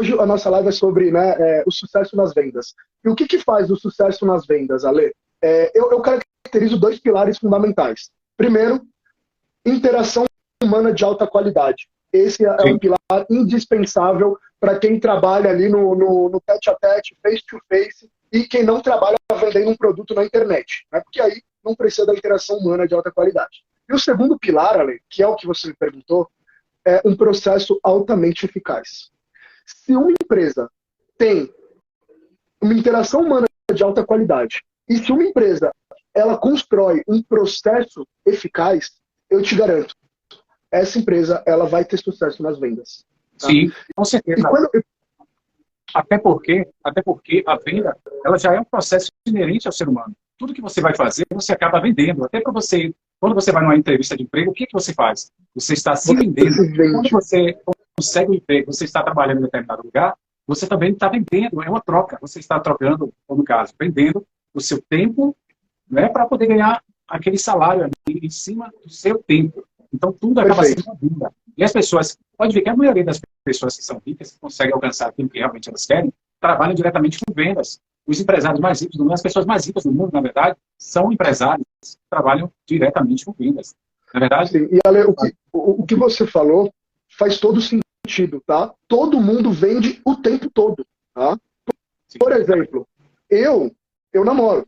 hoje a nossa live é sobre, né, o sucesso nas vendas. E o que que faz o sucesso nas vendas, Ale? Eu caracterizo dois pilares fundamentais. Primeiro, interação humana de alta qualidade. Esse é um Sim. pilar indispensável para quem trabalha ali no tete-a-tete, face-to-face, e quem não trabalha vendendo um produto na internet, né? Porque aí não precisa da interação humana de alta qualidade. E o segundo pilar, Ale, que é o que você me perguntou, é um processo altamente eficaz. Se uma empresa tem uma interação humana de alta qualidade, e se uma empresa ela constrói um processo eficaz, eu te garanto, essa empresa ela vai ter sucesso nas vendas. Tá? Sim, com certeza. Até porque a venda ela já é um processo inerente ao ser humano. Tudo que você vai fazer, você acaba vendendo. Até para você, quando você vai numa entrevista de emprego, o que você faz? Você está se vendendo. Quando você consegue um emprego, você está trabalhando em determinado lugar, você também está vendendo. É uma troca. Você está trocando, ou no caso, vendendo o seu tempo, né, para poder ganhar aquele salário ali em cima do seu tempo. Então, tudo acaba sendo uma venda. E as pessoas, pode ver que a maioria das pessoas que são ricas, que conseguem alcançar aquilo que realmente elas querem, trabalham diretamente com vendas. Os empresários mais ricos do mundo, as pessoas mais ricas do mundo, na verdade, são empresários que trabalham diretamente com vendas. Na verdade? Sim. E, Ale, o que você falou faz todo sentido, tá? Todo mundo vende o tempo todo, tá? Por exemplo, eu namoro,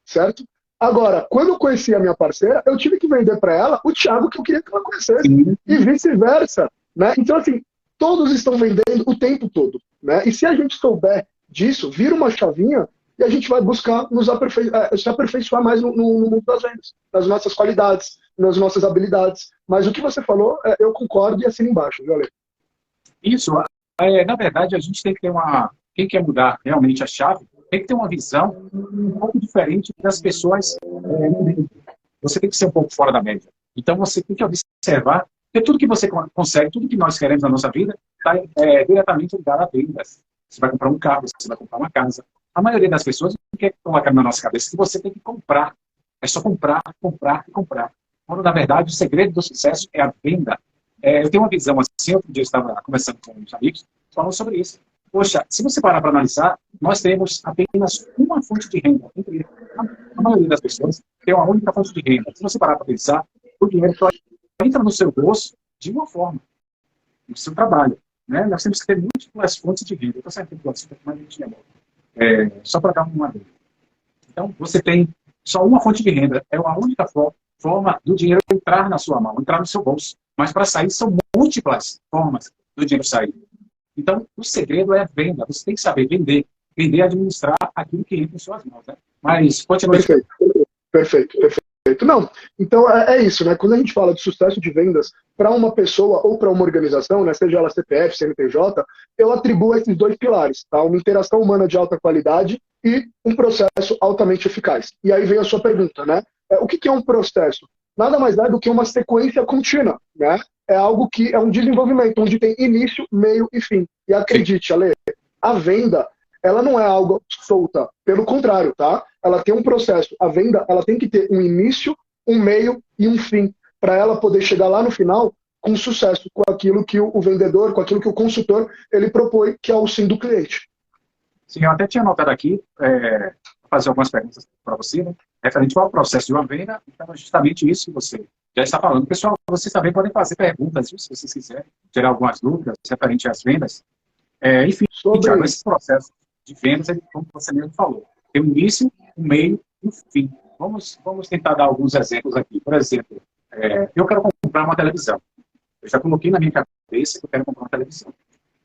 certo? Agora, quando eu conheci a minha parceira, eu tive que vender para ela o Thiago que eu queria que ela conhecesse. E vice-versa, né? Então, assim, todos estão vendendo o tempo todo, né? E se a gente souber disso, vira uma chavinha e a gente vai buscar se aperfeiçoar mais no mundo das vendas, nas nossas qualidades, nas nossas habilidades. Mas o que você falou, eu concordo e assino embaixo, viu, Ale? Isso. Na verdade, a gente tem que ter quem quer mudar realmente a chave, tem que ter uma visão um pouco diferente das pessoas. Você tem que ser um pouco fora da média. Então, você tem que observar, porque tudo que você consegue, tudo que nós queremos na nossa vida, está diretamente ligado a vendas. Você vai comprar um carro, você vai comprar uma casa. A maioria das pessoas não quer colocar na nossa cabeça que você tem que comprar. É só comprar, comprar e comprar. Quando, na verdade, o segredo do sucesso é a venda. Eu tenho uma visão assim, outro dia eu estava conversando com uns amigos, falando sobre isso. Poxa, se você parar para analisar, nós temos apenas uma fonte de renda. A maioria das pessoas tem uma única fonte de renda. Se você parar para pensar, o dinheiro só entra no seu bolso de uma forma, no seu trabalho. Né? Nós temos que ter múltiplas fontes de renda. Eu estou saindo do assunto, mas a gente só para dar uma ideia. Então, você tem só uma fonte de renda. É a única forma do dinheiro entrar na sua mão, entrar no seu bolso. Mas para sair, são múltiplas formas do dinheiro sair. Então, o segredo é a venda. Você tem que saber vender e administrar aquilo que entra em suas mãos. Né? Mas, continue. Perfeito. Não, então é isso, né? Quando a gente fala de sucesso de vendas para uma pessoa ou para uma organização, né, seja ela CPF, CNPJ, eu atribuo esses dois pilares, tá? Uma interação humana de alta qualidade e um processo altamente eficaz. E aí vem a sua pergunta, né? O que é um processo? Nada mais é do que uma sequência contínua, né? É algo que é um desenvolvimento, onde tem início, meio e fim. E acredite, Ale, a venda, ela não é algo solta. Pelo contrário, tá? Ela tem um processo. A venda, ela tem que ter um início, um meio e um fim, para ela poder chegar lá no final com sucesso, com aquilo que o vendedor, com aquilo que o consultor, ele propõe, que é o sim do cliente. Sim, eu até tinha anotado aqui, fazer algumas perguntas para você, né? Referente ao processo de uma venda, então é justamente isso que você já está falando. Pessoal, vocês também podem fazer perguntas, se vocês quiserem, tirar algumas dúvidas referente às vendas. Enfim, Thiago, esse processo de vendas, como você mesmo falou, tem um início, um meio e um fim. Vamos tentar dar alguns exemplos aqui. Por exemplo, eu quero comprar uma televisão. Eu já coloquei na minha cabeça que eu quero comprar uma televisão.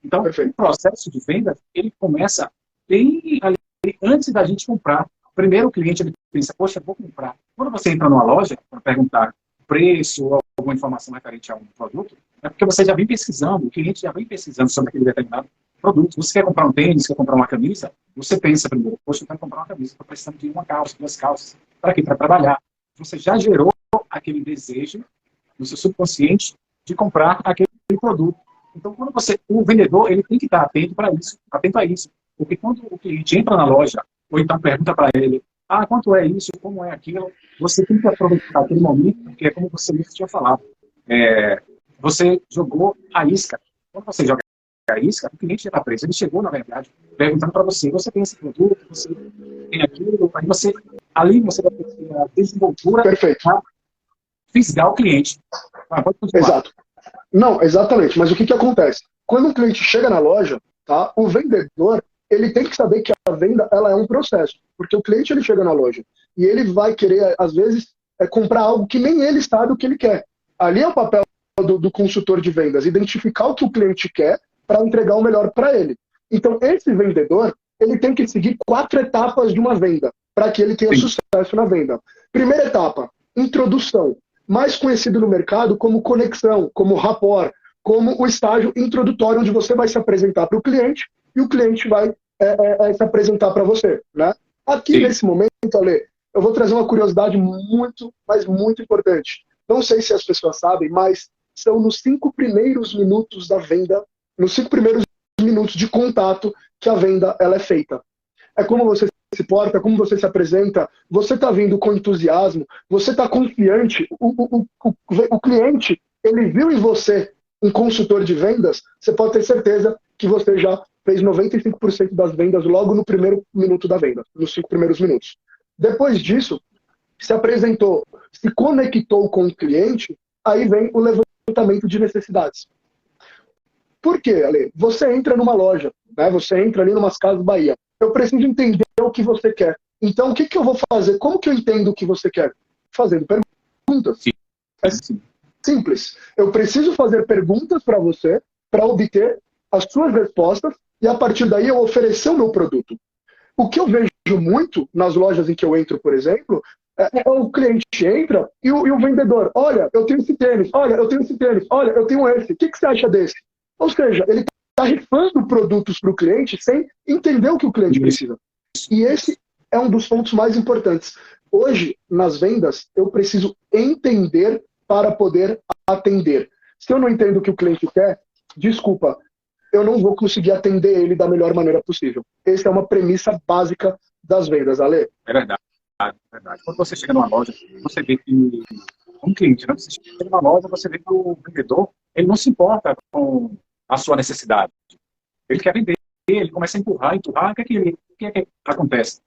Então, o processo de venda, ele começa bem ali, antes da gente comprar. Primeiro o cliente ele pensa, poxa, vou comprar. Quando você entra numa loja para perguntar preço ou alguma informação referente a um produto, é porque você já vem pesquisando, o cliente já vem pesquisando sobre aquele determinado produto. Você quer comprar um tênis, quer comprar uma camisa, você pensa primeiro, poxa, eu quero comprar uma camisa, estou precisando de uma calça, duas calças. Para quê? Para trabalhar. Você já gerou aquele desejo no seu subconsciente de comprar aquele produto. Então, quando o vendedor, ele tem que estar atento a isso. Porque quando o cliente entra na loja, ou então pergunta para ele, quanto é isso, como é aquilo, você tem que aproveitar aquele momento, porque é como você mesmo tinha falado. Você jogou a isca. Quando você joga a isca, o cliente já está preso. Ele chegou, na verdade, perguntando para você, você tem esse produto, você tem aquilo, aí você, ali você vai ter a desenvoltura para fisgar o cliente. Pode continuar. Exato. Não, exatamente. Mas o que acontece? Quando um cliente chega na loja, tá, o vendedor ele tem que saber que a venda ela é um processo. Porque o cliente ele chega na loja e ele vai querer, às vezes, comprar algo que nem ele sabe o que ele quer. Ali é o papel do consultor de vendas, identificar o que o cliente quer para entregar o melhor para ele. Então, esse vendedor ele tem que seguir 4 etapas de uma venda para que ele tenha sucesso na venda. Primeira etapa, introdução. Mais conhecido no mercado como conexão, como rapport, como o estágio introdutório, onde você vai se apresentar para o cliente e o cliente vai se apresentar para você. Né? Aqui, nesse momento, Ale, eu vou trazer uma curiosidade muito, mas muito importante. Não sei se as pessoas sabem, mas são nos 5 primeiros minutos da venda, nos 5 primeiros minutos de contato que a venda ela é feita. É como você se porta, como você se apresenta, você está vindo com entusiasmo, você está confiante, o cliente, ele viu em você um consultor de vendas, você pode ter certeza que você já fez 95% das vendas logo no primeiro minuto da venda, nos 5 primeiros minutos. Depois disso, se apresentou, se conectou com o cliente, aí vem o levantamento de necessidades. Por quê, Ale? Você entra numa loja, né? Você entra ali numas Casas Bahia. Eu preciso entender o que você quer. Então, o que eu vou fazer? Como que eu entendo o que você quer? Fazendo perguntas. É simples. Eu preciso fazer perguntas para você para obter as suas respostas e, a partir daí, eu oferecer o meu produto. O que eu vejo muito nas lojas em que eu entro, por exemplo, o cliente entra e o vendedor, olha, eu tenho esse tênis, olha, eu tenho esse tênis, olha, eu tenho esse. O que você acha desse? Ou seja, ele está rifando produtos para o cliente sem entender o que o cliente precisa. E esse é um dos pontos mais importantes. Hoje, nas vendas, eu preciso entender para poder atender. Se eu não entendo o que o cliente quer, desculpa, eu não vou conseguir atender ele da melhor maneira possível. Essa é uma premissa básica das vendas, Ale. É verdade, é verdade. Quando você chega numa loja, você vê que um cliente, né? Você chega numa loja, você vê que o vendedor, ele não se importa com a sua necessidade. Ele quer vender, ele começa a empurrar. O que é que acontece?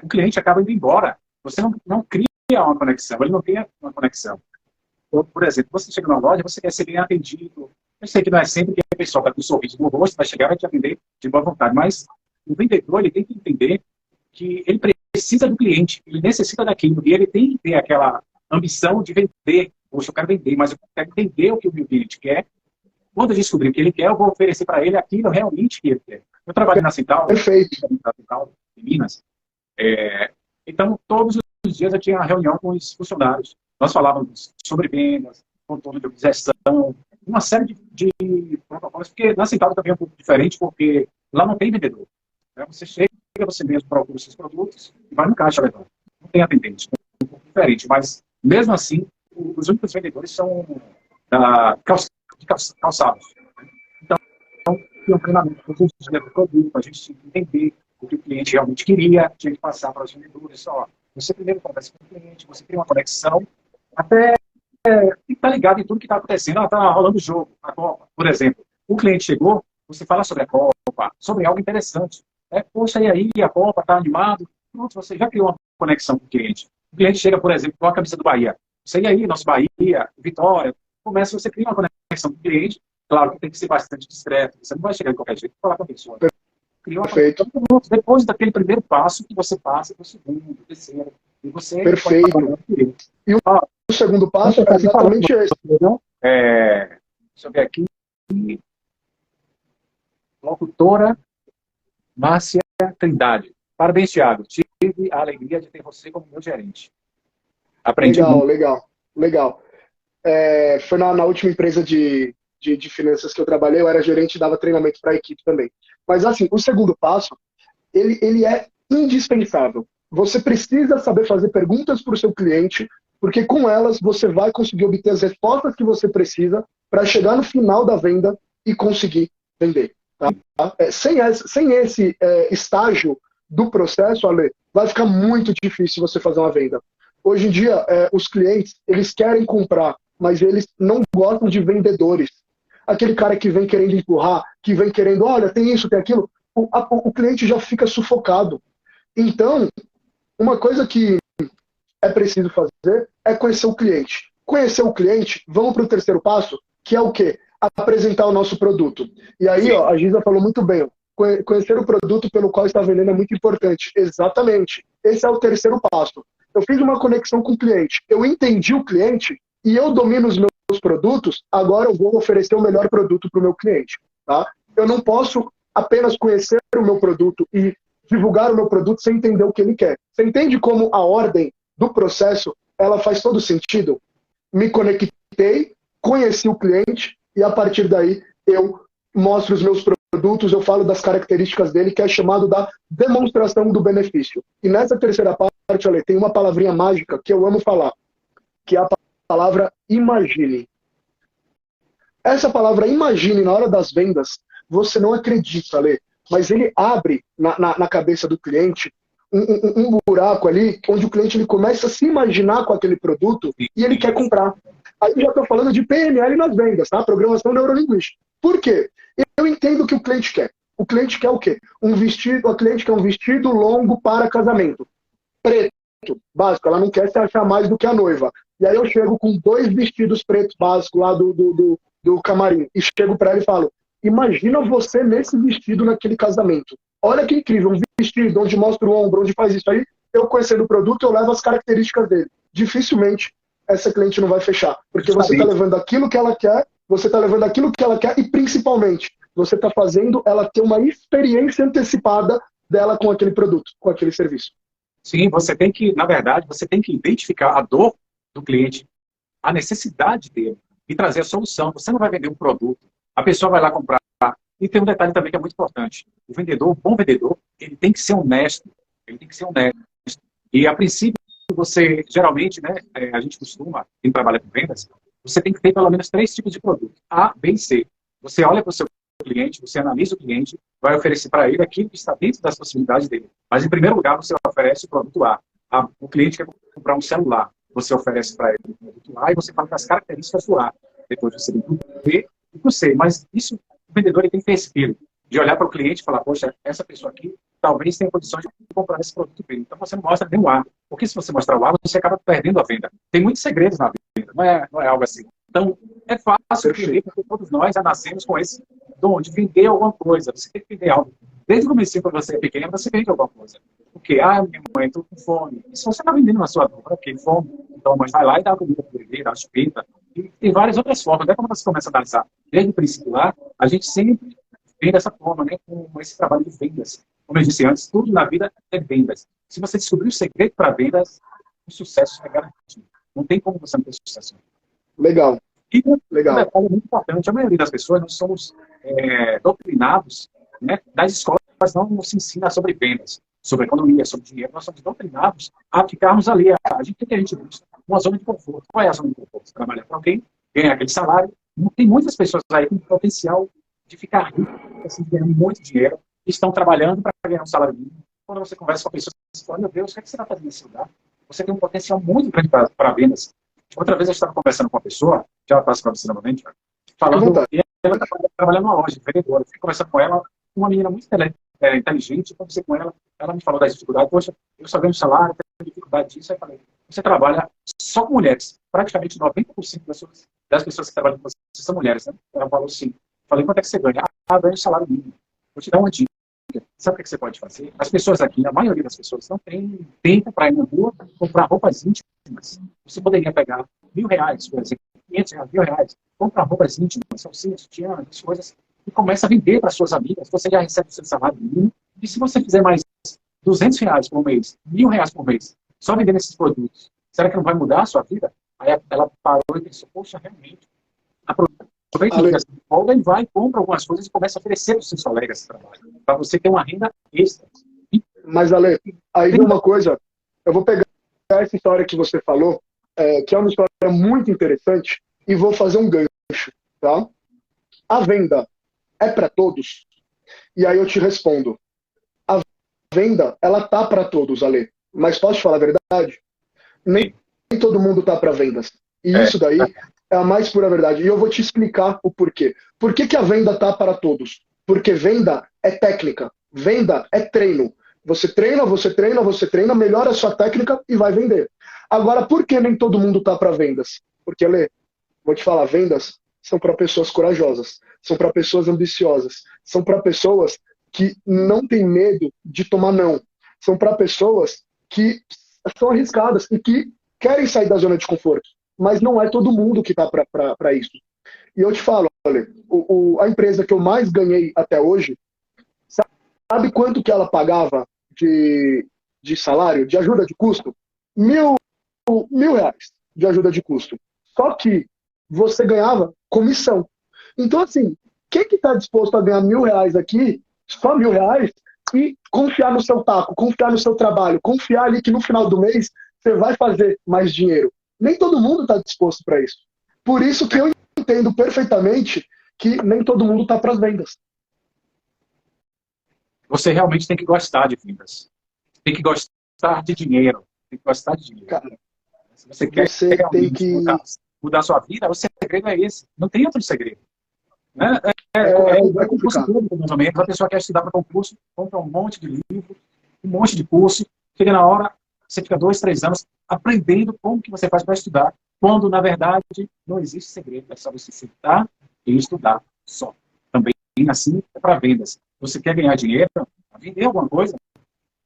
O cliente acaba indo embora. Você não cria uma conexão, ele não tem uma conexão. Então, por exemplo, você chega numa loja, você quer ser bem atendido. Eu sei que não é sempre que a pessoa está com um sorriso no rosto, vai chegar e vai te atender de boa vontade, mas o vendedor ele tem que entender que ele precisa do cliente, ele necessita daquilo, e ele tem que ter aquela ambição de vender. Poxa, eu quero vender, mas eu quero entender o que o meu cliente quer. Quando eu descobrir o que ele quer, eu vou oferecer para ele aquilo realmente que ele quer. Eu trabalho na Central, em Minas, então todos os dias eu tinha uma reunião com os funcionários. Nós falávamos sobre vendas, controle de gestão, uma série de protocolos, porque na Central também é um pouco diferente, porque lá não tem vendedor. Né? Você chega, você mesmo procura os seus produtos e vai no caixa levar. Não tem atendente, é um pouco diferente, mas mesmo assim, os únicos vendedores são calçados. Então, tem um treinamento todos os dias do produto, para a gente entender o que o cliente realmente queria, tinha que passar para os vendedores. Você primeiro conversa com o cliente, você cria uma conexão, até está ligado em tudo que está acontecendo. Está rolando o jogo, a Copa, por exemplo. O cliente chegou, você fala sobre a Copa, sobre algo interessante. Poxa, e aí, a Copa está animado? Pronto, você já criou uma conexão com o cliente. O cliente chega, por exemplo, com a camisa do Bahia. Você, e aí, nosso Bahia, Vitória. Você cria uma conexão com o cliente. Claro que tem que ser bastante discreto. Você não vai chegar de qualquer jeito e falar com a pessoa. Cria uma conexão. Depois daquele primeiro passo que você passa para o segundo, terceiro. E você perfeito. E o segundo passo é exatamente esse. Deixa eu ver aqui. Locutora Márcia Trindade. Parabéns, Thiago. Tive a alegria de ter você como meu gerente. Aprendi Legal. Foi na última empresa de finanças que eu trabalhei, eu era gerente e dava treinamento para a equipe também. Mas assim, o segundo passo, ele é indispensável. Você precisa saber fazer perguntas para o seu cliente, porque com elas você vai conseguir obter as respostas que você precisa para chegar no final da venda e conseguir vender. Tá? Sem esse estágio do processo, Ale, vai ficar muito difícil você fazer uma venda. Hoje em dia, os clientes, eles querem comprar, mas eles não gostam de vendedores. aquele cara que vem querendo empurrar, que vem querendo, olha, tem isso, tem aquilo, o cliente já fica sufocado. Então, uma coisa que é preciso fazer é conhecer o cliente. Conhecer o cliente, vamos para o terceiro passo, que é o quê? Apresentar o nosso produto. E aí, ó, a Giza falou muito bem, ó, conhecer o produto pelo qual está vendendo é muito importante. Exatamente. Esse é o terceiro passo. Eu fiz uma conexão com o cliente, eu entendi o cliente e eu domino os meus produtos, agora eu vou oferecer o melhor produto para o meu cliente. Tá? Eu não posso apenas conhecer o meu produto e divulgar o meu produto sem entender o que ele quer. Você entende como a ordem do processo ela faz todo sentido? Me conectei, conheci o cliente e a partir daí eu mostro os meus produtos, eu falo das características dele, que é chamado da demonstração do benefício. E nessa terceira parte, Ale, tem uma palavrinha mágica que eu amo falar, que é a palavra imagine. Essa palavra imagine na hora das vendas, você não acredita, Ale, mas ele abre na cabeça do cliente um buraco ali, onde o cliente ele começa a se imaginar com aquele produto e ele quer comprar. Aí eu já estou falando de PNL nas vendas, tá? Programação neurolinguística. Por quê? Eu entendo o que o cliente quer. O cliente quer o quê? Um vestido, a cliente quer um vestido longo para casamento. Preto, básico. Ela não quer se achar mais do que a noiva. E aí eu chego com 2 vestidos pretos básicos lá do camarim. E chego para ela e falo, imagina você nesse vestido naquele casamento. Olha que incrível, um vestido onde mostra o ombro, onde faz isso aí. Eu conhecendo o produto, eu levo as características dele. Dificilmente essa cliente não vai fechar. Porque você está levando aquilo que ela quer, você está levando aquilo que ela quer e, principalmente, você está fazendo ela ter uma experiência antecipada dela com aquele produto, com aquele serviço. Sim, você tem que, na verdade, você tem que identificar a dor do cliente, a necessidade dele e trazer a solução. Você não vai vender um produto, a pessoa vai lá comprar. E tem um detalhe também que é muito importante. O vendedor, o bom vendedor, ele tem que ser honesto. Ele tem que ser honesto. E, a princípio, você, geralmente, né, a gente costuma, quem trabalha com vendas, você tem que ter pelo menos 3 tipos de produto. A, B e C. Você olha para o seu cliente, você analisa o cliente, vai oferecer para ele aquilo que está dentro das possibilidades dele. Mas, em primeiro lugar, você oferece o produto A. O cliente quer comprar um celular. Você oferece para ele o produto A e você fala das características do A. Depois você vem para o B e para o C. Mas isso, o vendedor ele tem que ter esse espírito de olhar para o cliente e falar, poxa, essa pessoa aqui talvez tenha condições de comprar esse produto B. Então você não mostra nem o A. Porque se você mostrar o A, você acaba perdendo a venda. Tem muitos segredos na venda, não é algo assim. Então, é fácil vender, porque todos nós já nascemos com esse dom de vender alguma coisa. Você tem que vender algo. Desde o começo, quando você é pequeno, você vende alguma coisa. Porque, minha mãe, estou com fome. E se você está vendendo na sua dor, porque fome, então a mãe vai lá e dá comida para o bebê, dá chupeta. E tem várias outras formas. Até quando você começa a analisar desde o princípio lá, a gente sempre vem dessa forma, né, com esse trabalho de vendas. Como eu disse antes, tudo na vida é vendas. Se você descobrir o segredo para vendas, o sucesso é garantido. Não tem como você não ter sucesso. Legal. E legal. Um detalhe muito importante, a maioria das pessoas, nós somos doutrinados, né, das escolas não nos ensina sobre vendas, sobre economia, sobre dinheiro, nós somos doutrinados a ficarmos ali, o que a gente busca? Uma zona de conforto. Qual é a zona de conforto? Trabalhar para alguém, ganhar aquele salário. Tem muitas pessoas aí com potencial de ficar rico, assim, ganhando muito dinheiro, e estão trabalhando para ganhar um salário mínimo. Quando você conversa com a pessoa, você fala, meu Deus, o que você está fazendo nesse lugar? Você tem um potencial muito grande para vendas. Outra vez eu estava conversando com uma pessoa, já passo para você novamente, falando, e ela está trabalhando numa loja, vendedora. Eu fiquei conversando com ela, uma menina muito inteligente, eu conversei com ela, ela me falou das dificuldades, poxa, eu só ganho salário, tenho dificuldade disso, aí eu falei, você trabalha só com mulheres, praticamente 90% das pessoas que trabalham com você são mulheres, né? Ela falou assim, falei, quanto é que você ganha? Ganho um salário mínimo. Vou te dar uma dica. Sabe o que você pode fazer? As pessoas aqui, a maioria das pessoas, não tem tempo para ir na rua comprar roupas íntimas. Você poderia pegar R$1.000, por exemplo, R$500, R$1.000, comprar roupas íntimas, salsinhas, sutiã, as coisas, e começa a vender para suas amigas. Você já recebe o seu salário mínimo. E se você fizer mais R$200 por mês, R$1.000 por mês, só vendendo esses produtos, será que não vai mudar a sua vida? Aí ela parou e pensou, poxa, realmente, aproveita essa folga e vai, compra algumas coisas e começa a oferecer para os seus colegas de trabalho, para você ter uma renda extra. Mas, Ale, aí vem uma coisa, eu vou pegar essa história que você falou, que é uma história muito interessante, e vou fazer um gancho, tá? A venda é para todos? E aí eu te respondo, a venda, ela tá para todos, Ale, mas posso te falar a verdade? Nem todo mundo tá para vendas. E isso daí É a mais pura verdade. E eu vou te explicar o porquê. Por que que a venda tá para todos? Porque venda é técnica. Venda é treino. Você treina, você treina, você treina, melhora a sua técnica e vai vender. Agora, por que nem todo mundo tá para vendas? Porque, Lê, vou te falar, vendas são para pessoas corajosas, são para pessoas ambiciosas, são para pessoas que não têm medo de tomar não. São para pessoas que são arriscadas e que querem sair da zona de conforto. Mas não é todo mundo que está para isso. E eu te falo, olha, a empresa que eu mais ganhei até hoje, sabe quanto que ela pagava de salário, de ajuda de custo? R$ 1.000 de ajuda de custo. Só que você ganhava comissão. Então, assim, quem que está disposto a ganhar R$ 1.000 aqui, só R$ 1.000, e confiar no seu taco, confiar no seu trabalho, confiar ali que no final do mês você vai fazer mais dinheiro? Nem todo mundo está disposto para isso. Por isso que eu entendo perfeitamente que nem todo mundo está para as vendas. Você realmente tem que gostar de vendas. Tem que gostar de dinheiro. Tem que gostar de dinheiro. Cara, Se você quer você tem realmente que... mudar a sua vida, o segredo é esse. Não tem outro segredo. Né? É Concurso complicado. público, mais ou menos. A pessoa quer estudar para concurso, compra um monte de livro, um monte de curso. Chega na hora, você fica 2, 3 anos aprendendo como que você faz para estudar, quando, na verdade, não existe segredo. É só você sentar e estudar só. Também, assim, é para vendas. Você quer ganhar dinheiro, vender alguma coisa,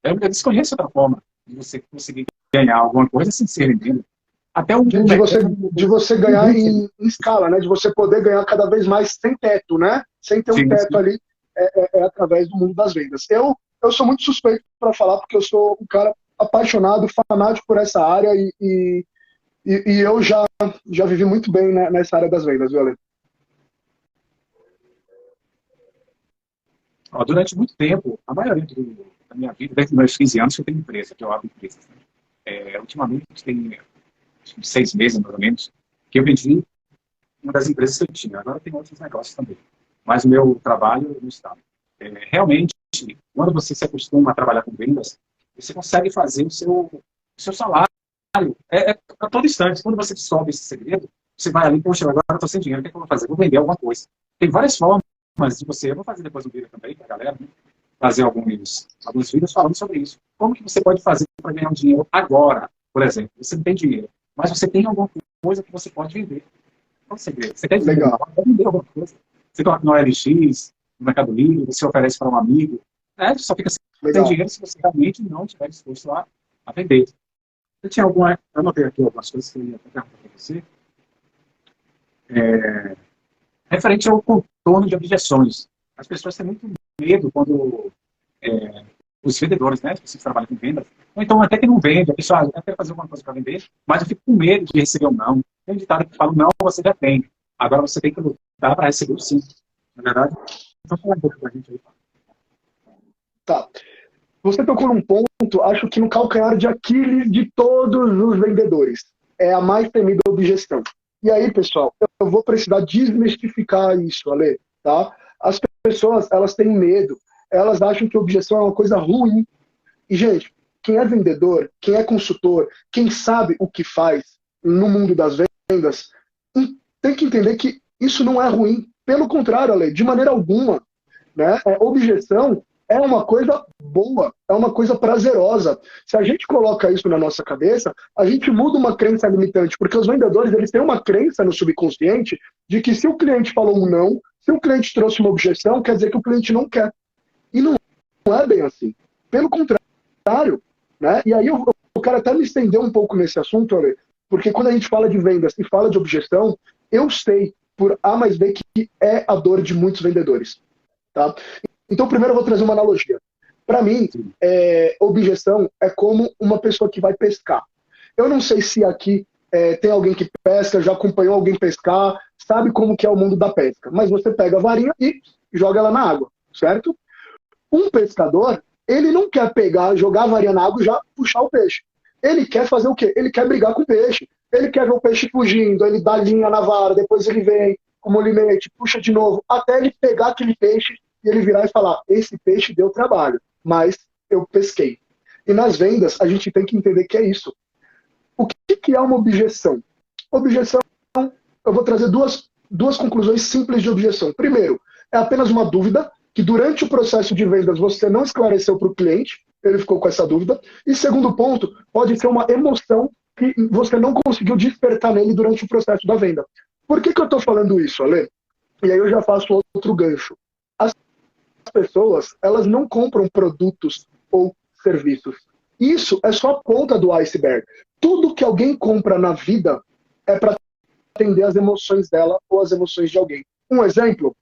eu desconheço outra forma de você conseguir ganhar alguma coisa sem ser vendendo. Até o De você ganhar em escala, né? De você poder ganhar cada vez mais sem teto, né? Sem ter um teto ali, através do mundo das vendas. Eu sou muito suspeito para falar, porque eu sou um cara apaixonado, fanático por essa área e eu já vivi muito bem, né, nessa área das vendas, viu, Ale? Durante muito tempo, a maioria da minha vida, desde os meus 15 anos, eu tenho empresa, que eu abro empresas. Né? Ultimamente, tem 6 meses, mais ou menos, que eu vendi uma das empresas que eu tinha. Agora tem outros negócios também. Mas o meu trabalho não está. Realmente, quando você se acostuma a trabalhar com vendas, você consegue fazer o seu salário a todo instante. Quando você descobre esse segredo, você vai ali, poxa, agora eu estou sem dinheiro, o que eu vou fazer? Vou vender alguma coisa. Tem várias formas de você, eu vou fazer depois um vídeo também para a galera, né? Fazer alguns vídeos falando sobre isso. Como que você pode fazer para ganhar um dinheiro agora, por exemplo? Você não tem dinheiro, mas você tem alguma coisa que você pode vender. Qual o segredo? Você quer dinheiro? Legal. Pode vender alguma coisa. Você coloca no LX, no Mercado Livre, você oferece para um amigo. Só fica sem dinheiro se você realmente não estiver disposto a vender. Eu tinha alguma... Eu anotei aqui algumas coisas que eu ia perguntar para você. Referente ao contorno de objeções. As pessoas têm muito medo quando os vendedores, né, que trabalham com vendas, ou então até que não vende, a pessoa quer fazer alguma coisa para vender, mas eu fico com medo de receber um não. Tem um ditado que fala, não, você já tem. Agora você tem que lutar para receber o sim. Na verdade, então fala um pouco para a gente aí. Tá. Você tocou num ponto, acho que no calcanhar de Aquiles de todos os vendedores. É a mais temida objeção. E aí, pessoal, eu vou precisar desmistificar isso, Ale, tá? As pessoas, elas têm medo. Elas acham que objeção é uma coisa ruim. E, gente, quem é vendedor, quem é consultor, quem sabe o que faz no mundo das vendas, tem que entender que isso não é ruim. Pelo contrário, Ale, de maneira alguma, né? Objeção é uma coisa boa, é uma coisa prazerosa. Se a gente coloca isso na nossa cabeça, a gente muda uma crença limitante, porque os vendedores, eles têm uma crença no subconsciente de que se o cliente falou um não, se o cliente trouxe uma objeção, quer dizer que o cliente não quer. E não é bem assim. Pelo contrário, né? E aí eu quero até me estender um pouco nesse assunto, Ale, porque quando a gente fala de vendas e fala de objeção, eu sei por A mais B que é a dor de muitos vendedores. Tá? Então, primeiro eu vou trazer uma analogia. Para mim, objeção é como uma pessoa que vai pescar. Eu não sei se aqui tem alguém que pesca, já acompanhou alguém pescar, sabe como que é o mundo da pesca. Mas você pega a varinha e joga ela na água, certo? Um pescador, ele não quer pegar, jogar a varinha na água e já puxar o peixe. Ele quer fazer o quê? Ele quer brigar com o peixe. Ele quer ver o peixe fugindo, ele dá linha na vara, depois ele vem com molinete, puxa de novo, até ele pegar aquele peixe e ele virar e falar, esse peixe deu trabalho, mas eu pesquei. E nas vendas, a gente tem que entender que é isso. O que é uma objeção? Objeção eu vou trazer duas conclusões simples de objeção. Primeiro, é apenas uma dúvida que durante o processo de vendas você não esclareceu para o cliente, ele ficou com essa dúvida. E segundo ponto, pode ser uma emoção que você não conseguiu despertar nele durante o processo da venda. Por que eu estou falando isso, Ale? E aí eu já faço outro gancho. As pessoas, elas não compram produtos ou serviços. Isso é só a ponta do iceberg. Tudo que alguém compra na vida é para atender as emoções dela ou as emoções de alguém. Um exemplo,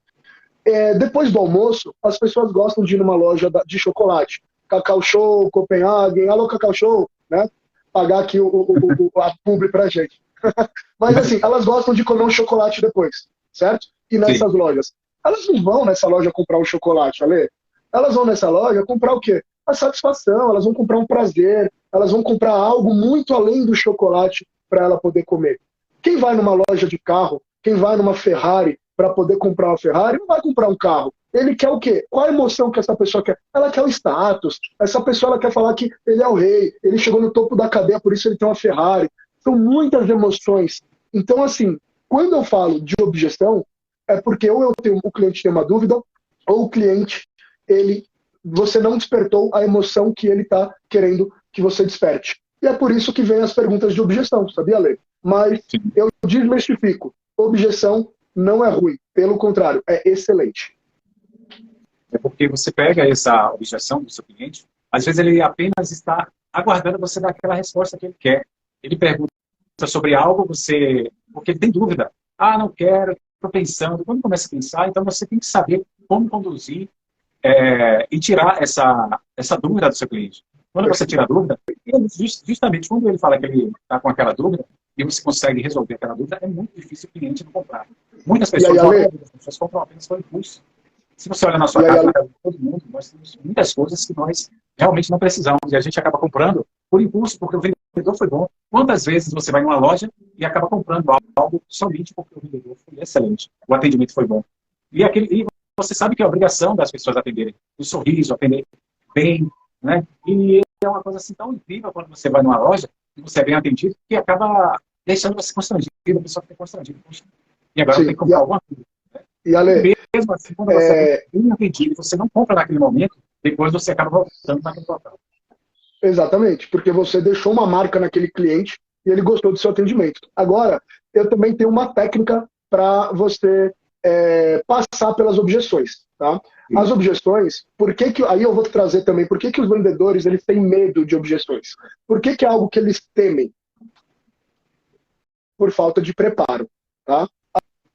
depois do almoço, as pessoas gostam de ir numa loja de chocolate. Cacau Show, Copenhagen, alô Cacau Show, né? Pagar aqui a publi pra gente. Mas assim, elas gostam de comer um chocolate depois, certo? E nessas lojas. Elas não vão nessa loja comprar um chocolate, Ale. Elas vão nessa loja comprar o quê? A satisfação, elas vão comprar um prazer, elas vão comprar algo muito além do chocolate para ela poder comer. Quem vai numa loja de carro, quem vai numa Ferrari para poder comprar uma Ferrari, não vai comprar um carro. Ele quer o quê? Qual a emoção que essa pessoa quer? Ela quer o status. Essa pessoa ela quer falar que ele é o rei, ele chegou no topo da cadeia, por isso ele tem uma Ferrari. São muitas emoções. Então, assim, quando eu falo de objeção, é porque ou o cliente tem uma dúvida, ou o cliente, você não despertou a emoção que ele está querendo que você desperte. E é por isso que vem as perguntas de objeção, sabia, Lê? Mas eu desmistifico. Objeção não é ruim. Pelo contrário, é excelente. É porque você pega essa objeção do seu cliente, às vezes ele apenas está aguardando você dar aquela resposta que ele quer. Ele pergunta sobre algo, porque ele tem dúvida. Ah, não quero, estou pensando. Quando começa a pensar, então você tem que saber como conduzir e tirar essa dúvida do seu cliente. Quando você tira a dúvida, justamente quando ele fala que ele está com aquela dúvida, e você consegue resolver aquela dúvida, é muito difícil o cliente não comprar. Muitas pessoas compram apenas por impulso. Se você olha na sua casa, na casa de todo mundo, nós temos muitas coisas que nós realmente não precisamos. E a gente acaba comprando por impulso, porque o vendedor foi bom. Quantas vezes você vai numa loja e acaba comprando algo somente porque o vendedor foi excelente, o atendimento foi bom. E você sabe que é a obrigação das pessoas atenderem. O sorriso, atender bem, né? E é uma coisa assim tão incrível quando você vai numa loja e você é bem atendido, que acaba deixando você constrangido, a pessoa fica constrangida. E agora tem que comprar alguma coisa. E Ale, mesmo assim, quando você é bem atendido, você não compra naquele momento, depois você acaba voltando naquele local. Exatamente, porque você deixou uma marca naquele cliente e ele gostou do seu atendimento. Agora, eu também tenho uma técnica para você passar pelas objeções. Tá? As objeções, aí eu vou trazer também, por que os vendedores eles têm medo de objeções? Por que é algo que eles temem? Por falta de preparo. Tá?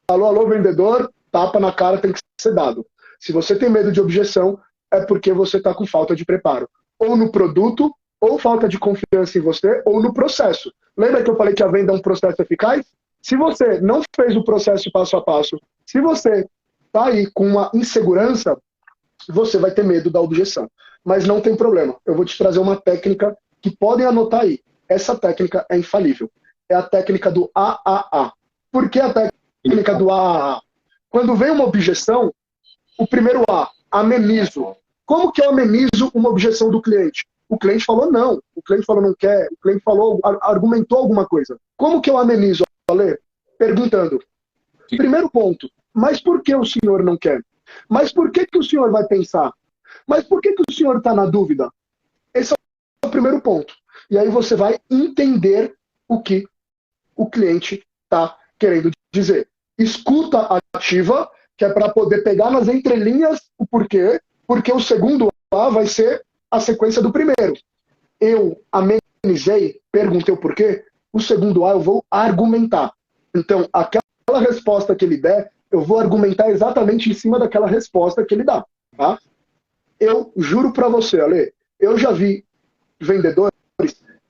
Alô, vendedor, tapa na cara tem que ser dado. Se você tem medo de objeção, é porque você está com falta de preparo. Ou no produto, ou falta de confiança em você, ou no processo. Lembra que eu falei que a venda é um processo eficaz? Se você não fez o processo passo a passo, se você está aí com uma insegurança, você vai ter medo da objeção. Mas não tem problema. Eu vou te trazer uma técnica que podem anotar aí. Essa técnica é infalível. É a técnica do AAA. Por que a técnica do AAA? Quando vem uma objeção, o primeiro A, amenizo. Como que eu amenizo uma objeção do cliente? O cliente falou não, o cliente falou não quer, o cliente falou, argumentou alguma coisa. Como que eu amenizo, Ale? Perguntando. Primeiro ponto, mas por que o senhor não quer? Mas por que o senhor vai pensar? Mas por que o senhor está na dúvida? Esse é o primeiro ponto. E aí você vai entender o que o cliente está querendo dizer. Escuta ativa, que é para poder pegar nas entrelinhas o porquê, porque o segundo A vai ser a sequência do primeiro. Eu amenizei, perguntei o porquê, o segundo A eu vou argumentar. Então, aquela resposta que ele der, eu vou argumentar exatamente em cima daquela resposta que ele dá. Tá? Eu juro para você, Ale, eu já vi vendedores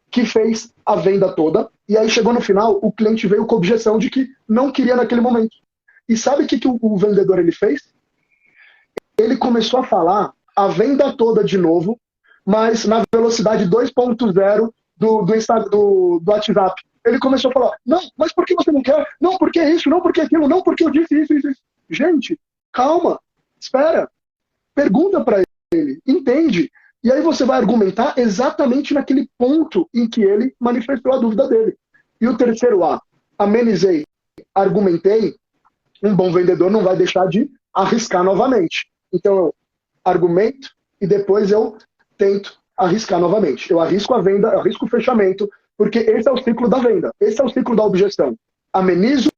que fez a venda toda, e aí chegou no final, o cliente veio com objeção de que não queria naquele momento. E sabe o que o vendedor ele fez? Ele começou a falar a venda toda de novo, mas na velocidade 2.0 do WhatsApp. Ele começou a falar, não, mas por que você não quer? Não, porque isso, não, porque aquilo, não, porque eu disse isso. Gente, calma, espera, pergunta para ele, entende? E aí você vai argumentar exatamente naquele ponto em que ele manifestou a dúvida dele. E o terceiro A, amenizei. argumentei, um bom vendedor não vai deixar de arriscar novamente. Então eu argumento e depois eu tento arriscar novamente. Eu arrisco a venda, eu arrisco o fechamento, porque esse é o ciclo da venda, esse é o ciclo da objeção. Amenizo,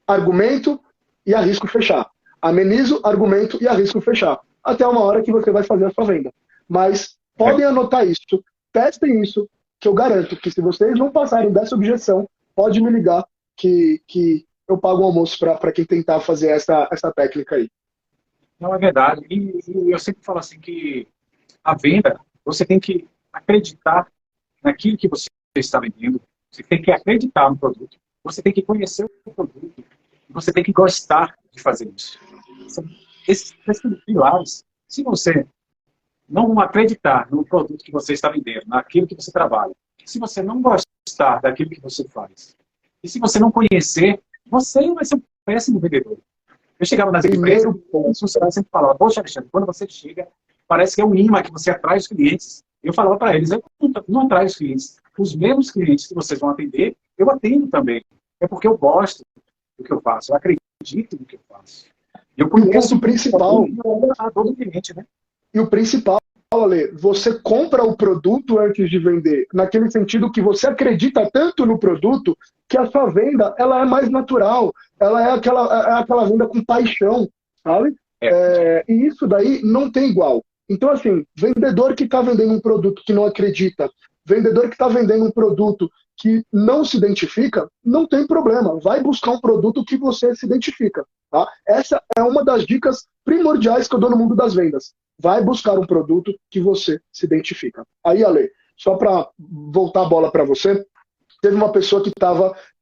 argumento e arrisco fechar. Amenizo, argumento e arrisco fechar. Até uma hora que você vai fazer a sua venda. Mas podem anotar isso, testem isso, que eu garanto que se vocês não passarem dessa objeção, pode me ligar que eu pago um almoço para quem tentar fazer essa técnica aí. Não, é verdade. E eu sempre falo assim que a venda, você tem que acreditar naquilo que você está vendendo, você tem que acreditar no produto, você tem que conhecer o produto, você tem que gostar de fazer isso. Esses pilares, se você não acreditar no produto que você está vendendo, naquilo que você trabalha, se você não gostar daquilo que você faz, e se você não conhecer, você vai ser um péssimo vendedor. Eu chegava nas empresas, os funcionários sempre falavam, poxa, Alexandre, quando você chega, parece que é um imã que você atrai os clientes. Eu falava para eles, eu não atraio os clientes. Os mesmos clientes que vocês vão atender, eu atendo também. É porque eu gosto do que eu faço, eu acredito no que eu faço. Eu conheço o principal. A dor do cliente, né? E o principal, Ale, você compra o produto antes de vender, naquele sentido que você acredita tanto no produto que a sua venda ela é mais natural, ela é aquela venda com paixão, sabe? E isso daí não tem igual. Então, assim, vendedor que está vendendo um produto que não acredita, vendedor que está vendendo um produto que não se identifica, não tem problema. Vai buscar um produto que você se identifica. Tá? Essa é uma das dicas primordiais que eu dou no mundo das vendas. Vai buscar um produto que você se identifica. Aí, Ale, só para voltar a bola para você, teve uma pessoa que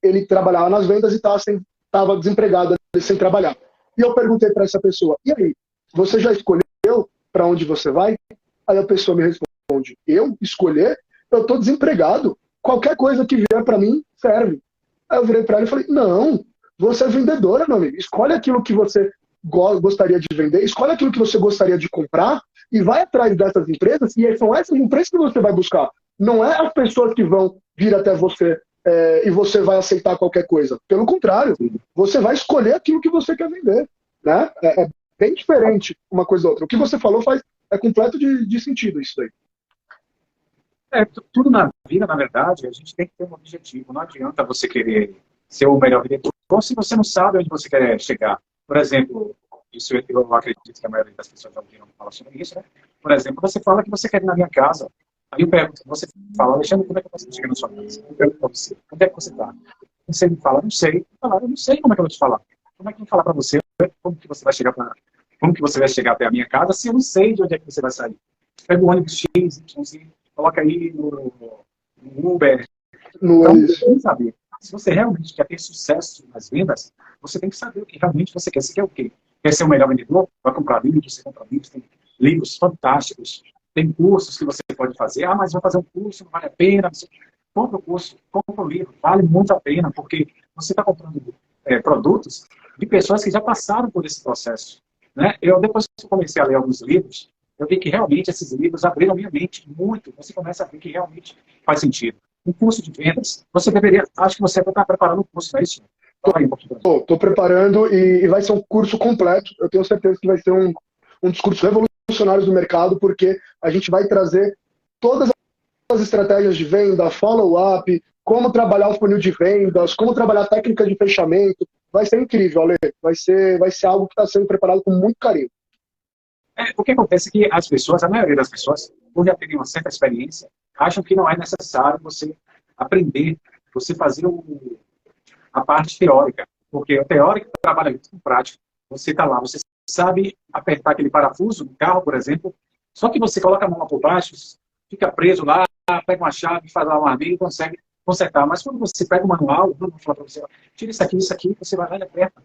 ele trabalhava nas vendas e estava desempregado, sem trabalhar. E eu perguntei para essa pessoa, e aí, você já escolheu para onde você vai? Aí a pessoa me responde, eu escolher? Eu estou desempregado. Qualquer coisa que vier para mim serve. Aí eu virei para ela e falei, não, você é vendedora, meu amigo. Escolhe aquilo que você gostaria de vender, escolhe aquilo que você gostaria de comprar e vai atrás dessas empresas, e são essas empresas que você vai buscar. Não é as pessoas que vão vir até você e você vai aceitar qualquer coisa. Pelo contrário, você vai escolher aquilo que você quer vender. Né? É bem diferente uma coisa da outra. O que você falou é completo de sentido isso daí. Tudo na vida, na verdade, a gente tem que ter um objetivo. Não adianta você querer ser o melhor vendedor se você não sabe onde você quer chegar. Por exemplo, isso eu acredito que a maioria das pessoas já ouviram falar sobre isso, né? Por exemplo, você fala que você quer ir na minha casa. Aí eu pergunto, você fala, Alexandre, como é que você chega na sua casa? Eu pergunto para você, onde é que você está? Você me fala, não sei. Eu não sei como é que eu vou te falar. Como é que eu vou falar para você? Como que você vai chegar até a minha casa se eu não sei de onde é que você vai sair? Pega o ônibus X, Y, coloca aí no Uber. Então, você tem que saber. Se você realmente quer ter sucesso nas vendas, você tem que saber o que realmente você quer. Você quer o quê? Quer ser o melhor vendedor? Vai comprar livros, você compra livros, tem livros fantásticos, tem cursos que você pode fazer. Ah, mas vai fazer um curso, não vale a pena. Compra o curso, compra o livro, vale muito a pena, porque você está comprando produtos de pessoas que já passaram por esse processo. Né? Depois que eu comecei a ler alguns livros, eu vi que realmente esses livros abriram minha mente muito. Você começa a ver que realmente faz sentido. Um curso de vendas, você deveria, acho que você está preparando um curso para isso. Estou preparando e vai ser um curso completo. Eu tenho certeza que vai ser um discurso revolucionário do mercado, porque a gente vai trazer todas as estratégias de venda, follow-up, como trabalhar o funil de vendas, como trabalhar técnicas de fechamento. Vai ser incrível, Ale. Vai ser algo que está sendo preparado com muito carinho. O que acontece é que as pessoas, a maioria das pessoas, por já terem uma certa experiência, acham que não é necessário você aprender, você fazer a parte teórica. Porque o teórico trabalha muito com prática. Você está lá, você sabe apertar aquele parafuso do carro, por exemplo, só que você coloca a mão lá por baixo, fica preso lá, pega uma chave, faz lá um armeiro e consegue consertar. Mas quando você pega o manual, eu vou falar para você, tira isso aqui, você vai lá e aperta.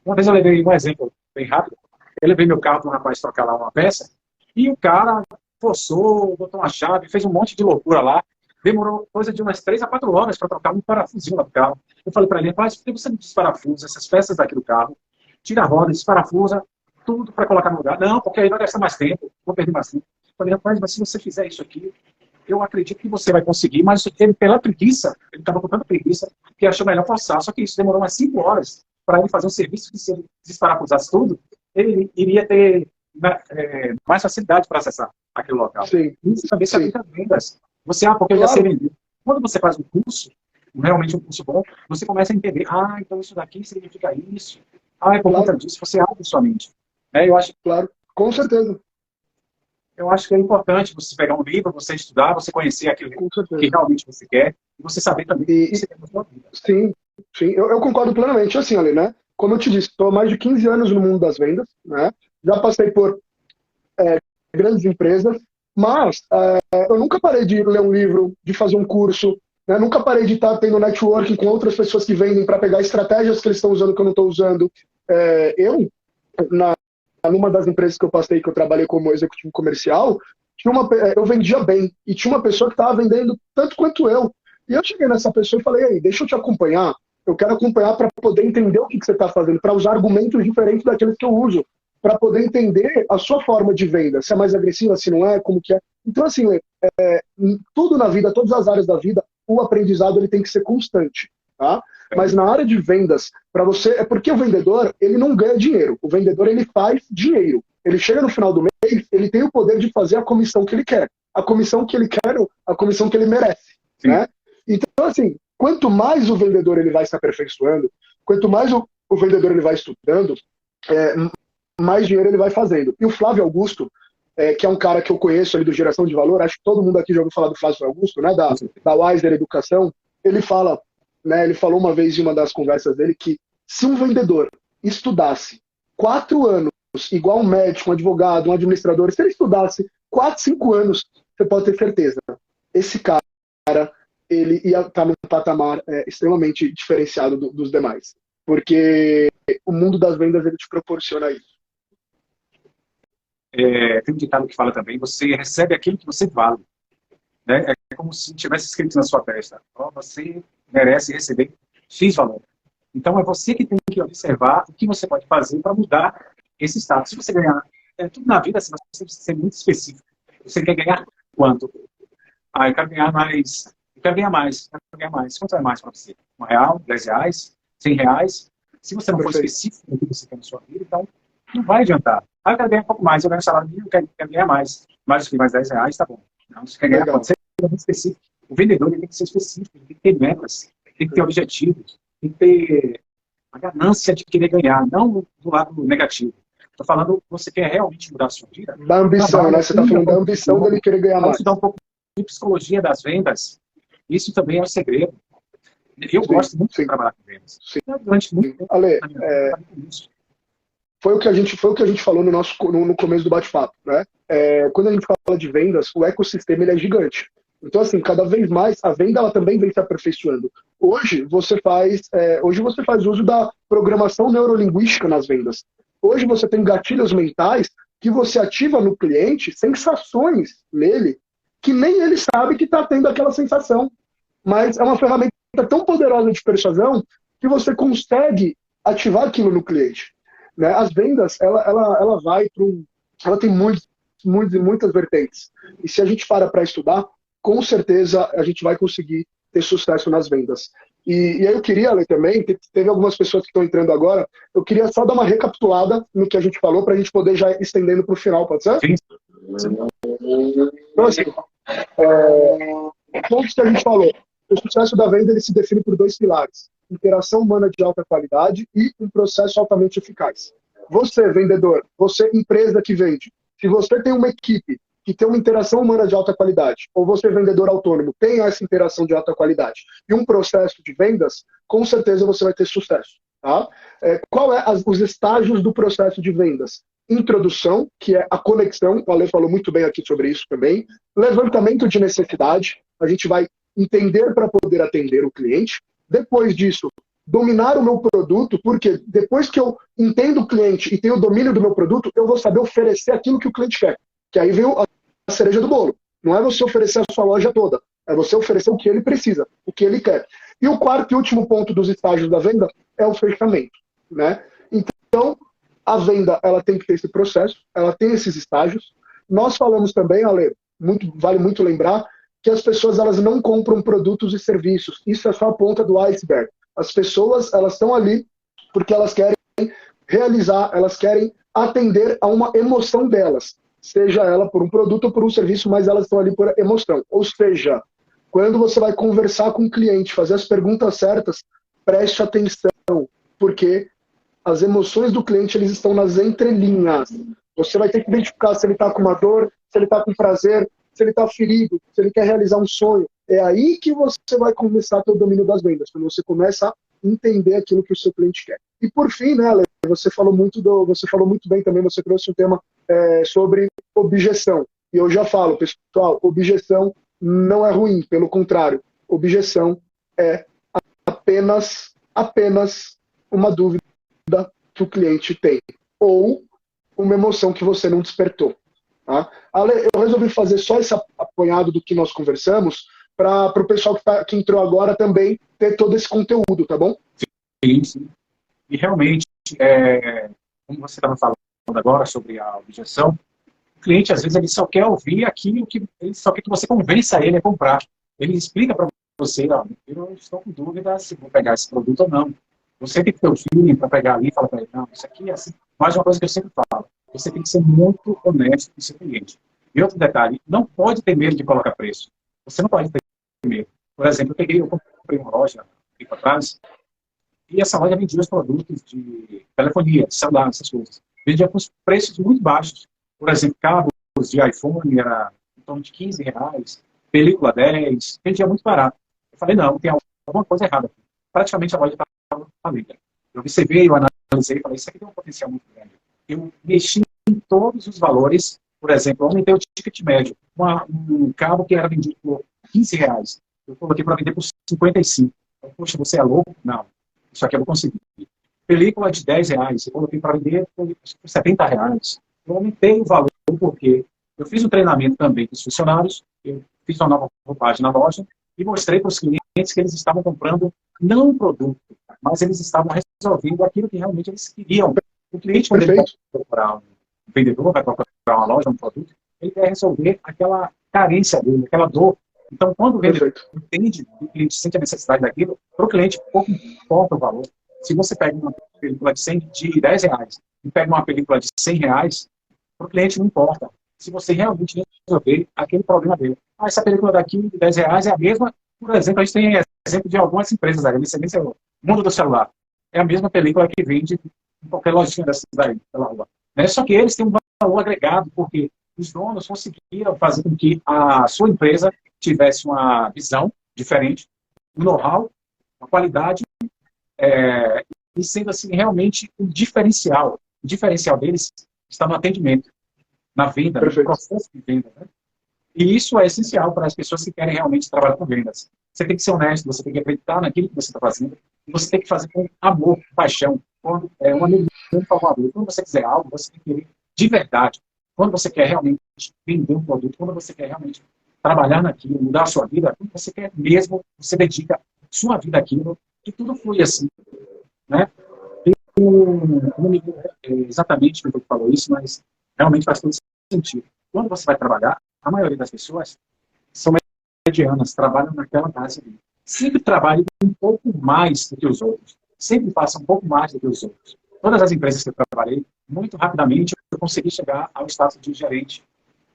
Uma vez eu levei um exemplo bem rápido. Eu levei meu carro para um rapaz trocar lá uma peça, e o cara forçou, botou uma chave, fez um monte de loucura lá. Demorou coisa de umas 3 a 4 horas para trocar um parafusinho lá do carro. Eu falei para ele, rapaz, por que você não desparafusa essas peças daqui do carro? Tira a roda, desparafusa, tudo para colocar no lugar. Não, porque aí vai gastar mais tempo, vou perder mais tempo. Eu falei, rapaz, mas se você fizer isso aqui, eu acredito que você vai conseguir, mas ele, pela preguiça, ele estava com tanta preguiça que achou melhor forçar. Só que isso demorou umas 5 horas para ele fazer um serviço que, se ele desparafusasse tudo, ele iria ter mais facilidade para acessar aquele local. Sim. Isso também se Sim. aplica a vendas. Você, porque eu já sei vender. Quando você faz um curso, realmente um curso bom, você começa a entender, então isso daqui significa isso. É por conta disso, você abre sua mente. Eu acho, claro, com certeza. Eu acho que é importante você pegar um livro, você estudar, você conhecer aquilo que realmente você quer, e você saber também o que você quer na sua vida. Sim, sim, eu concordo plenamente. Assim, Ali, né? Como eu te disse, estou há mais de 15 anos no mundo das vendas, né? Já passei por grandes empresas, mas eu nunca parei de ler um livro, de fazer um curso, né? Nunca parei de estar tendo networking com outras pessoas que vendem para pegar estratégias que eles estão usando que eu não estou usando. Numa das empresas que eu passei, que eu trabalhei como executivo comercial, eu vendia bem, e tinha uma pessoa que estava vendendo tanto quanto eu. E eu cheguei nessa pessoa e falei, deixa eu te acompanhar, eu quero acompanhar para poder entender o que você está fazendo, para usar argumentos diferentes daqueles que eu uso, para poder entender a sua forma de venda, se é mais agressiva, se não é, como que é. Então, assim, tudo na vida, todas as áreas da vida, o aprendizado ele tem que ser constante, tá? Mas na área de vendas, para você, porque o vendedor, ele não ganha dinheiro. O vendedor, ele faz dinheiro. Ele chega no final do mês, ele tem o poder de fazer a comissão que ele quer. A comissão que ele quer, a comissão que ele merece, né? Então, assim, quanto mais o vendedor ele vai se aperfeiçoando, quanto mais o vendedor ele vai estudando, mais dinheiro ele vai fazendo. E o Flávio Augusto, que é um cara que eu conheço ali do Geração de Valor, acho que todo mundo aqui já ouviu falar do Flávio Augusto, né? Da Wiser Educação, ele fala, né, ele falou uma vez em uma das conversas dele que se um vendedor estudasse 4 anos, igual um médico, um advogado, um administrador, se ele estudasse 4, 5 anos, você pode ter certeza, esse cara, ele ia estar num patamar extremamente diferenciado dos demais. Porque o mundo das vendas, ele te proporciona isso. Tem um ditado que fala também, você recebe aquilo que você vale. Né? É como se tivesse escrito na sua testa, você merece receber X valor. Então é você que tem que observar o que você pode fazer para mudar esse status. Se você ganhar, tudo na vida, você tem que ser muito específico. Você quer ganhar quanto? Eu quero ganhar mais. Eu quero ganhar mais. Eu quero ganhar mais. Quanto é mais para você? R$1, R$10, R$100? Se você não for específico no que você quer na sua vida, então não vai adiantar. Eu quero ganhar um pouco mais. Eu ganho um salário mínimo, eu quero ganhar mais. Mais R$10, tá bom. Não, se você quer ganhar quanto? Você é muito específico. O vendedor ele tem que ser específico, ele tem que ter metas, tem que ter objetivos, tem que ter a ganância de querer ganhar, não do lado negativo. Estou falando que você quer realmente mudar a sua vida. Da ambição, né? Você está falando da ambição dele querer ganhar mais. Estudar um pouco de psicologia das vendas, isso também é um segredo. Eu gosto muito de trabalhar com vendas. Durante muito tempo. Ale, foi o que a gente falou no começo do bate-papo, né? Quando a gente fala de vendas, o ecossistema ele é gigante. Então, assim, cada vez mais a venda ela também vem se aperfeiçoando. Hoje você faz uso da programação neurolinguística nas vendas. Hoje você tem gatilhos mentais que você ativa no cliente sensações nele que nem ele sabe que está tendo aquela sensação. Mas é uma ferramenta tão poderosa de persuasão que você consegue ativar aquilo no cliente. Né? As vendas, ela vai para ela tem muitas vertentes. E se a gente para estudar, com certeza a gente vai conseguir ter sucesso nas vendas. E aí eu queria, Ale, também, teve algumas pessoas que estão entrando agora, eu queria só dar uma recapitulada no que a gente falou, para a gente poder já ir estendendo para o final, pode ser? Sim. Então, assim, pontos que a gente falou. O sucesso da venda ele se define por 2 pilares. Interação humana de alta qualidade e um processo altamente eficaz. Você, vendedor, você, empresa que vende, se você tem uma equipe que tem uma interação humana de alta qualidade, ou você, vendedor autônomo, tem essa interação de alta qualidade e um processo de vendas, com certeza você vai ter sucesso. Tá? Qual é os estágios do processo de vendas? Introdução, que é a conexão, o Ale falou muito bem aqui sobre isso também. Levantamento de necessidade, a gente vai entender para poder atender o cliente. Depois disso, dominar o meu produto, porque depois que eu entendo o cliente e tenho o domínio do meu produto, eu vou saber oferecer aquilo que o cliente quer. Que aí vem a cereja do bolo. Não é você oferecer a sua loja toda, é você oferecer o que ele precisa, o que ele quer. E o quarto e último ponto dos estágios da venda é o fechamento. Né? Então, a venda ela tem que ter esse processo, ela tem esses estágios. Nós falamos também, Ale, vale muito lembrar, que as pessoas elas não compram produtos e serviços. Isso é só a ponta do iceberg. As pessoas elas estão ali porque elas querem realizar, elas querem atender a uma emoção delas, seja ela por um produto ou por um serviço, mas elas estão ali por emoção. Ou seja, quando você vai conversar com o cliente, fazer as perguntas certas, preste atenção, porque as emoções do cliente eles estão nas entrelinhas. Você vai ter que identificar se ele está com uma dor, se ele está com prazer, se ele está ferido, se ele quer realizar um sonho. É aí que você vai começar a ter o domínio das vendas, quando você começa a entender aquilo que o seu cliente quer. E por fim, né, Ale, você falou muito bem também, você trouxe um tema sobre objeção. E eu já falo, pessoal, objeção não é ruim, pelo contrário, objeção é apenas uma dúvida que o cliente tem, ou uma emoção que você não despertou. Tá? Ale, eu resolvi fazer só esse apanhado do que nós conversamos para o pessoal que entrou agora também ter todo esse conteúdo, tá bom? Sim, sim. E realmente, como você estava falando agora sobre a objeção, o cliente, às vezes, ele só quer ouvir aquilo que ele só quer que você convença ele a comprar. Ele explica para você, ó, eu estou com dúvida se vou pegar esse produto ou não. Você tem que ter o feeling para pegar ali e falar para ele, não, isso aqui é assim. Mais uma coisa que eu sempre falo, você tem que ser muito honesto com o seu cliente. E outro detalhe, não pode ter medo de colocar preço. Você não pode ter medo. Por exemplo, eu comprei uma loja aqui para trás, e essa loja vendia os produtos de telefonia, de celular, essas coisas. Vendia com preços muito baixos. Por exemplo, cabos de iPhone era em torno de R$15, película 10, vendia muito barato. Eu falei, não, tem alguma coisa errada. Praticamente a loja estava falida. Eu observei, eu analisei e falei, isso aqui tem um potencial muito grande. Eu mexi em todos os valores, por exemplo, eu aumentei o ticket médio. Um cabo que era vendido por R$15, eu coloquei para vender por 55. Poxa, você é louco? Não. Isso aqui eu vou conseguir. Película de R$10, eu coloquei para vender por R$70. Eu aumentei o valor porque eu fiz um treinamento também com os funcionários, eu fiz uma nova roupagem na loja e mostrei para os clientes que eles estavam comprando não um produto, mas eles estavam resolvendo aquilo que realmente eles queriam. O cliente, quando ele vai procurar um vendedor, vai procurar uma loja, um produto, ele quer resolver aquela carência dele, aquela dor. Então, quando o vendedor entende, o cliente sente a necessidade daquilo, para o cliente pouco importa o valor. Se você pega uma película de R$10 e pega uma película de R$100, para o cliente não importa. Se você realmente resolver aquele problema dele. Ah, essa película daqui de R$10 é a mesma, por exemplo, a gente tem exemplo de algumas empresas aí, o mundo do celular. É a mesma película que vende em qualquer lojinha dessa daí, pela rua. Né? Só que eles têm um valor agregado, porque os donos conseguiram fazer com que a sua empresa tivesse uma visão diferente, um know-how, uma qualidade, e sendo assim realmente um diferencial. O diferencial deles está no atendimento, na venda, no processo de venda. Né? E isso é essencial para as pessoas que querem realmente trabalhar com vendas. Você tem que ser honesto, você tem que acreditar naquilo que você está fazendo, e você tem que fazer com amor, com paixão. Quando um amigo meu falou, quando você quiser algo, você tem que querer de verdade. Quando você quer realmente vender um produto, quando você quer realmente trabalhar naquilo, mudar a sua vida, quando você quer mesmo, você dedica sua vida àquilo, e tudo flui assim. Né? Não me lembro exatamente quem falou isso, mas realmente faz todo sentido. Quando você vai trabalhar, a maioria das pessoas são medianas, trabalham naquela base ali. Sempre trabalhe um pouco mais do que os outros. Sempre faça um pouco mais do que os outros. Todas as empresas que eu trabalhei, muito rapidamente eu consegui chegar ao status de gerente,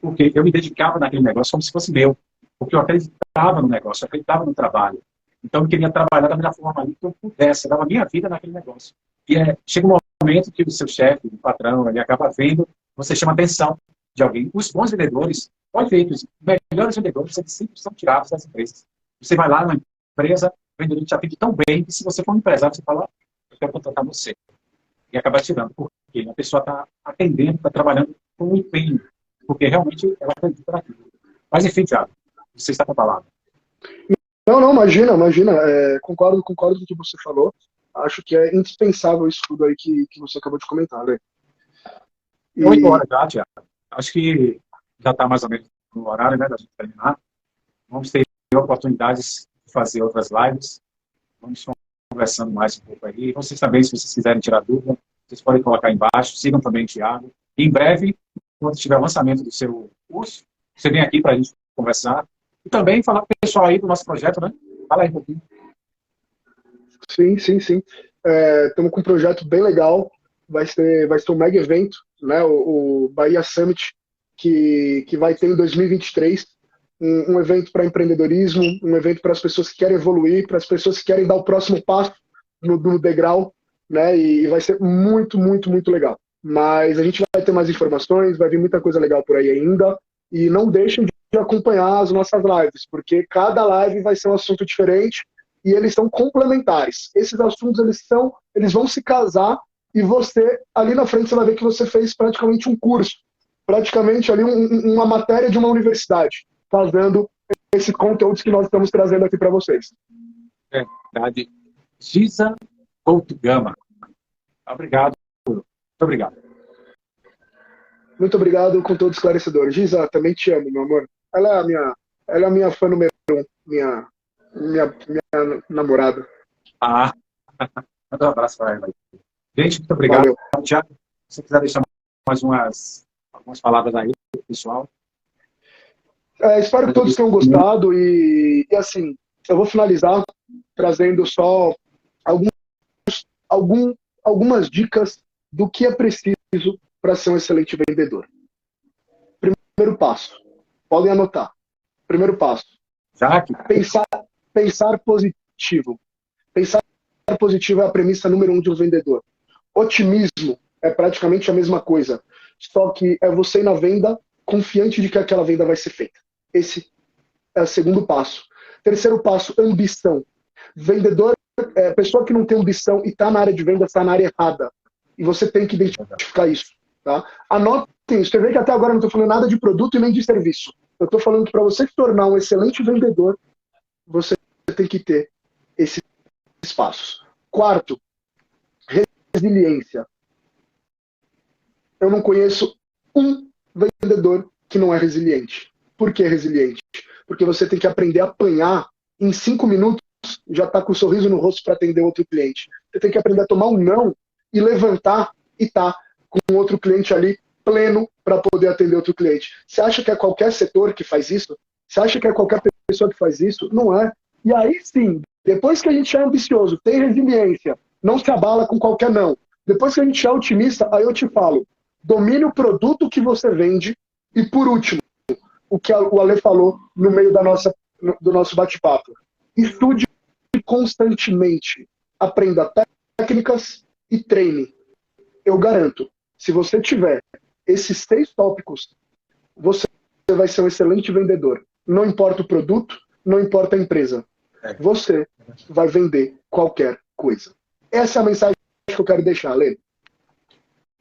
porque eu me dedicava naquele negócio como se fosse meu, porque eu acreditava no negócio, eu acreditava no trabalho. Então eu queria trabalhar da melhor forma ali que eu pudesse, eu dava minha vida naquele negócio. E chega um momento que o seu chefe, o patrão, ele acaba vendo, você chama a atenção de alguém. Os bons vendedores, pode ver que os melhores vendedores, eles sempre são tirados das empresas. Você vai lá na empresa, o vendedor te atende tão bem que se você for um empresário, você fala, eu quero contratar você. E acaba tirando, porque a pessoa está atendendo, está trabalhando com empenho, porque realmente ela acredita naquilo. Mas enfim, Thiago, você está com a palavra. Não, imagina. Concordo com o que você falou. Acho que é indispensável isso tudo aí que você acabou de comentar, né? Vou embora já, Thiago. Acho que já está mais ou menos no horário, né, da gente terminar. Vamos ter oportunidades de fazer outras lives. Vamos conversando mais um pouco aí. Vocês também, se vocês quiserem tirar dúvida, vocês podem colocar embaixo. Sigam também o Thiago. E em breve, quando tiver o lançamento do seu curso, você vem aqui para a gente conversar. E também falar para o pessoal aí do nosso projeto, né? Fala aí um pouquinho. Sim, sim, sim. Estamos com um projeto bem legal. Vai ser um mega evento, né? O Bahia Summit, que vai ter em 2023. Um evento para empreendedorismo, um evento para as pessoas que querem evoluir, para as pessoas que querem dar o próximo passo no degrau, né? E vai ser muito, muito, muito legal. Mas a gente vai ter mais informações, vai vir muita coisa legal por aí ainda. E não deixem de acompanhar as nossas lives, porque cada live vai ser um assunto diferente e eles são complementares. Esses assuntos eles vão se casar e você ali na frente você vai ver que você fez praticamente um curso, praticamente ali uma matéria de uma universidade, fazendo esse conteúdo que nós estamos trazendo aqui para vocês. Verdade. Giza Couto Gama. Obrigado. Muito obrigado. Muito obrigado, com todo esclarecedor. Giza, também te amo, meu amor. Ela é a minha fã número 1, minha namorada. Ah, manda um abraço para ela. Gente, muito obrigado. Valeu. Tiago, se você quiser deixar mais algumas palavras aí, pessoal. Espero que todos tenham gostado e assim, eu vou finalizar trazendo só algumas dicas do que é preciso para ser um excelente vendedor. Primeiro passo, podem anotar. Primeiro passo, pensar positivo. Pensar positivo é a premissa número 1 de um vendedor. Otimismo é praticamente a mesma coisa, só que é você ir na venda confiante de que aquela venda vai ser feita. Esse é o segundo passo. Terceiro passo, ambição. Vendedor, pessoa que não tem ambição e está na área de venda, está na área errada. E você tem que identificar isso. Tá? Anotem isso. Você vê que até agora eu não estou falando nada de produto e nem de serviço. Eu estou falando que para você se tornar um excelente vendedor, você tem que ter esses passos. Quarto, resiliência. Eu não conheço um vendedor que não é resiliente. Por que resiliente? Porque você tem que aprender a apanhar em 5 minutos, já está com um sorriso no rosto para atender outro cliente. Você tem que aprender a tomar um não e levantar e estar com outro cliente ali pleno para poder atender outro cliente. Você acha que é qualquer setor que faz isso? Você acha que é qualquer pessoa que faz isso? Não é. E aí sim, depois que a gente é ambicioso, tem resiliência, não se abala com qualquer não. Depois que a gente é otimista, aí eu te falo, domine o produto que você vende e, por último, o que o Ale falou no meio do nosso bate-papo. Estude constantemente, aprenda técnicas e treine. Eu garanto, se você tiver esses 6 tópicos, você vai ser um excelente vendedor. Não importa o produto, não importa a empresa. Você vai vender qualquer coisa. Essa é a mensagem que eu quero deixar, Ale.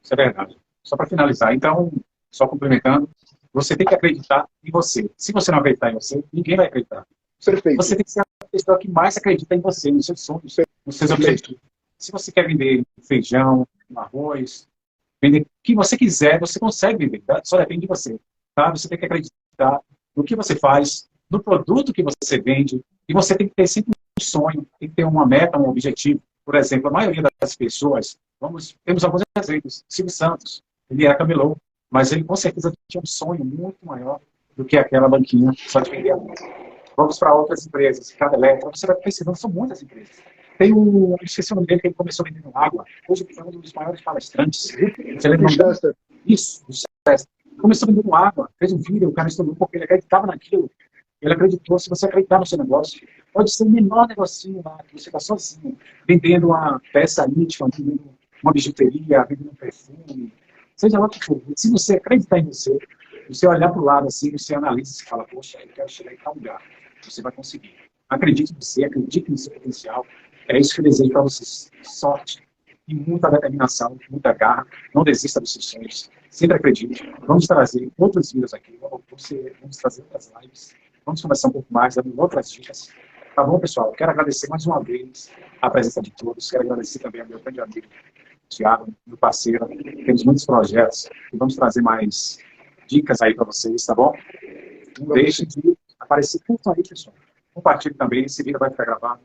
Isso é verdade. Só para finalizar, então, só complementando, você tem que acreditar em você. Se você não acreditar em você, ninguém vai acreditar. Perfeito. Você tem que ser a pessoa que mais acredita em você, nos seus sonhos, nos seus objetivos. Se você quer vender feijão, arroz, vender o que você quiser, você consegue vender, tá? Só depende de você. Tá? Você tem que acreditar no que você faz, no produto que você vende, e você tem que ter sempre um sonho, tem que ter uma meta, um objetivo. Por exemplo, a maioria das pessoas, temos alguns exemplos. Silvio Santos, ele era camelô, mas ele com certeza tinha um sonho muito maior do que aquela banquinha só de vender arroz. Vamos para outras empresas, cada elétrica, você vai percebendo, são muitas empresas. Tem um, esqueci o nome dele, que ele começou vendendo água, hoje ele é um dos maiores palestrantes. Você lembra o nome dele? Isso, o Chester. Começou vendendo água, fez um vídeo, o cara estudou porque ele acreditava naquilo. Ele acreditou, se você acreditar no seu negócio, pode ser o menor negocinho lá, que você está sozinho, vendendo uma peça íntima, vendendo uma bijuteria, vendendo um perfume, seja lá o que for. Se você acreditar em você, você olhar para o lado assim, você analisa e fala, poxa, eu quero chegar em tal lugar. Você vai conseguir. Acredite em você, acredite no seu potencial. É isso que eu desejo para vocês. Sorte e muita determinação, muita garra. Não desista dos seus sonhos. Sempre acredite. Vamos trazer outros vídeos aqui. Vamos trazer outras lives. Vamos conversar um pouco mais, dando outras dicas. Tá bom, pessoal? Quero agradecer mais uma vez a presença de todos. Quero agradecer também ao meu grande amigo, Thiago, meu parceiro. Temos muitos projetos e vamos trazer mais dicas aí para vocês, tá bom? Não deixe de aparecer curso aí, pessoal. Compartilhe também, esse vídeo vai ficar gravado.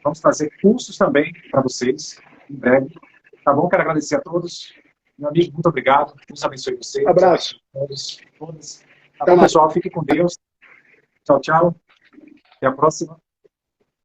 Vamos trazer cursos também para vocês, em breve. Tá bom? Quero agradecer a todos. Meu amigo, muito obrigado. Deus abençoe você. Abraço. Todos. Tá bom, pessoal? Fique com Deus. Tchau, tchau. Até a próxima.